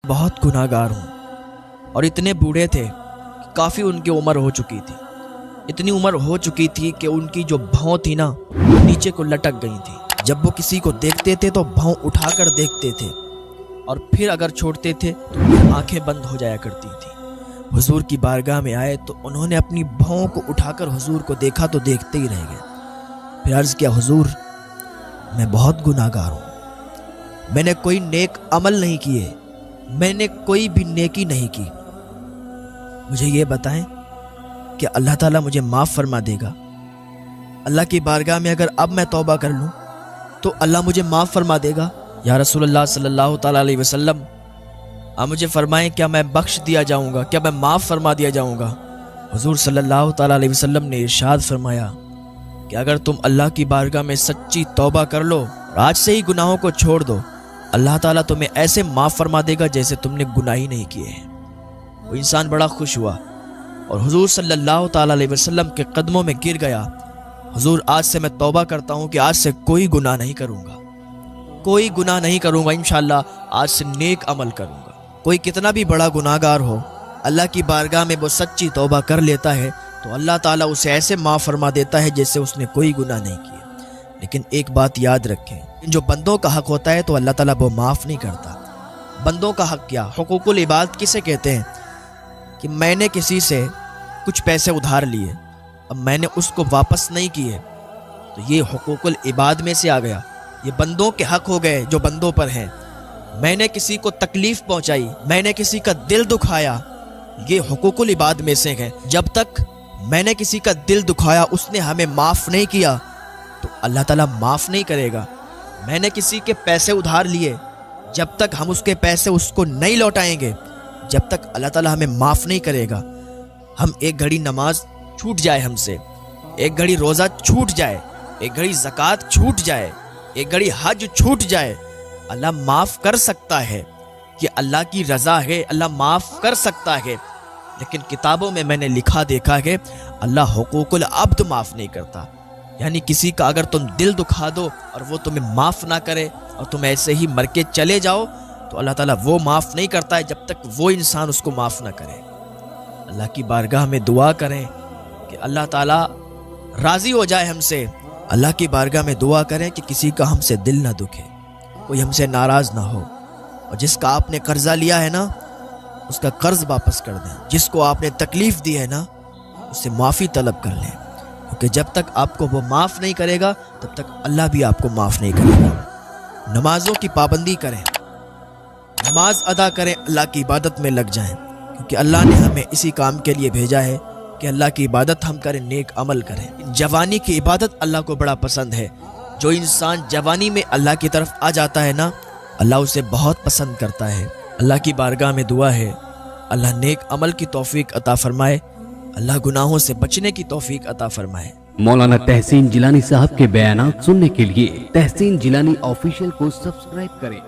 بہت گناہگار ہوں، اور اتنے بوڑھے تھے کہ کافی ان کی عمر ہو چکی تھی، اتنی عمر ہو چکی تھی کہ ان کی جو بھاؤں تھی نا نیچے کو لٹک گئی تھی۔ جب وہ کسی کو دیکھتے تھے تو بھاؤں اٹھا کر دیکھتے تھے، اور پھر اگر چھوڑتے تھے تو آنکھیں بند ہو جایا کرتی تھی۔ حضور کی بارگاہ میں آئے تو انہوں نے اپنی بھاؤں کو اٹھا کر حضور کو دیکھا تو دیکھتے ہی رہ گئے۔ پھر عرض کیا، حضور میں بہت گناہگار ہوں، میں نے کوئی نیک عمل نہیں کیے، میں نے کوئی بھی نیکی نہیں کی، مجھے یہ بتائیں کہ اللہ تعالیٰ مجھے معاف فرما دے گا؟ اللہ کی بارگاہ میں اگر اب میں توبہ کر لوں تو اللہ مجھے معاف فرما دے گا؟ یا رسول اللہ صلی اللہ تعالیٰ علیہ وسلم، آپ مجھے فرمائیں کیا میں بخش دیا جاؤں گا، کیا میں معاف فرما دیا جاؤں گا؟ حضور صلی اللہ تعالیٰ علیہ وسلم نے ارشاد فرمایا کہ اگر تم اللہ کی بارگاہ میں سچی توبہ کر لو اور آج سے ہی گناہوں کو چھوڑ دو، اللہ تعالیٰ تمہیں ایسے معاف فرما دے گا جیسے تم نے گناہ ہی نہیں کیے ہیں۔ وہ انسان بڑا خوش ہوا اور حضور صلی اللہ تعالیٰ علیہ وسلم کے قدموں میں گر گیا۔ حضور آج سے میں توبہ کرتا ہوں کہ آج سے کوئی گناہ نہیں کروں گا، کوئی گناہ نہیں کروں گا، انشاءاللہ آج سے نیک عمل کروں گا۔ کوئی کتنا بھی بڑا گناہگار ہو، اللہ کی بارگاہ میں وہ سچی توبہ کر لیتا ہے تو اللہ تعالیٰ اسے ایسے معاف فرما دیتا ہے جیسے اس نے کوئی گناہ نہیں کیا۔ لیکن ایک بات یاد رکھیں، جو بندوں کا حق ہوتا ہے تو اللہ تعالیٰ وہ معاف نہیں کرتا۔ بندوں کا حق کیا؟ حقوق العباد کسے کہتے ہیں؟ کہ میں نے کسی سے کچھ پیسے ادھار لیے، اب میں نے اس کو واپس نہیں کیے تو یہ حقوق العباد میں سے آ گیا، یہ بندوں کے حق ہو گئے جو بندوں پر ہیں۔ میں نے کسی کو تکلیف پہنچائی، میں نے کسی کا دل دکھایا، یہ حقوق العباد میں سے ہے۔ جب تک میں نے کسی کا دل دکھایا، اس نے ہمیں معاف نہیں کیا تو اللہ تعالیٰ معاف نہیں کرے گا۔ میں نے کسی کے پیسے ادھار لیے، جب تک ہم اس کے پیسے اس کو نہیں لوٹائیں گے، جب تک اللہ تعالیٰ ہمیں معاف نہیں کرے گا۔ ہم ایک گھڑی نماز چھوٹ جائے ہم سے، ایک گھڑی روزہ چھوٹ جائے، ایک گھڑی زکوٰۃ چھوٹ جائے، ایک گھڑی حج چھوٹ جائے، اللہ معاف کر سکتا ہے، یہ اللہ کی رضا ہے، اللہ معاف کر سکتا ہے۔ لیکن کتابوں میں نے لکھا دیکھا ہے اللہ حقوق العبد معاف نہیں کرتا، یعنی کسی کا اگر تم دل دکھا دو اور وہ تمہیں معاف نہ کرے اور تم ایسے ہی مر کے چلے جاؤ تو اللہ تعالیٰ وہ معاف نہیں کرتا ہے جب تک وہ انسان اس کو معاف نہ کرے۔ اللہ کی بارگاہ میں دعا کریں کہ اللہ تعالیٰ راضی ہو جائے ہم سے۔ اللہ کی بارگاہ میں دعا کریں کہ کسی کا ہم سے دل نہ دکھے، کوئی ہم سے ناراض نہ ہو، اور جس کا آپ نے قرضہ لیا ہے نا اس کا قرض واپس کر دیں، جس کو آپ نے تکلیف دی ہے نا اس سے معافی طلب کر لیں، کیونکہ جب تک آپ کو وہ معاف نہیں کرے گا تب تک اللہ بھی آپ کو معاف نہیں کرے گا۔ نمازوں کی پابندی کریں، نماز ادا کریں، اللہ کی عبادت میں لگ جائیں، کیونکہ اللہ نے ہمیں اسی کام کے لیے بھیجا ہے کہ اللہ کی عبادت ہم کریں، نیک عمل کریں۔ جوانی کی عبادت اللہ کو بڑا پسند ہے۔ جو انسان جوانی میں اللہ کی طرف آ جاتا ہے نا اللہ اسے بہت پسند کرتا ہے۔ اللہ کی بارگاہ میں دعا ہے اللہ نیک عمل کی توفیق عطا فرمائے، اللہ گناہوں سے بچنے کی توفیق عطا فرمائے۔ مولانا تحسین جیلانی صاحب کے بیانات سننے کے لیے تحسین جیلانی آفیشیل کو سبسکرائب کریں۔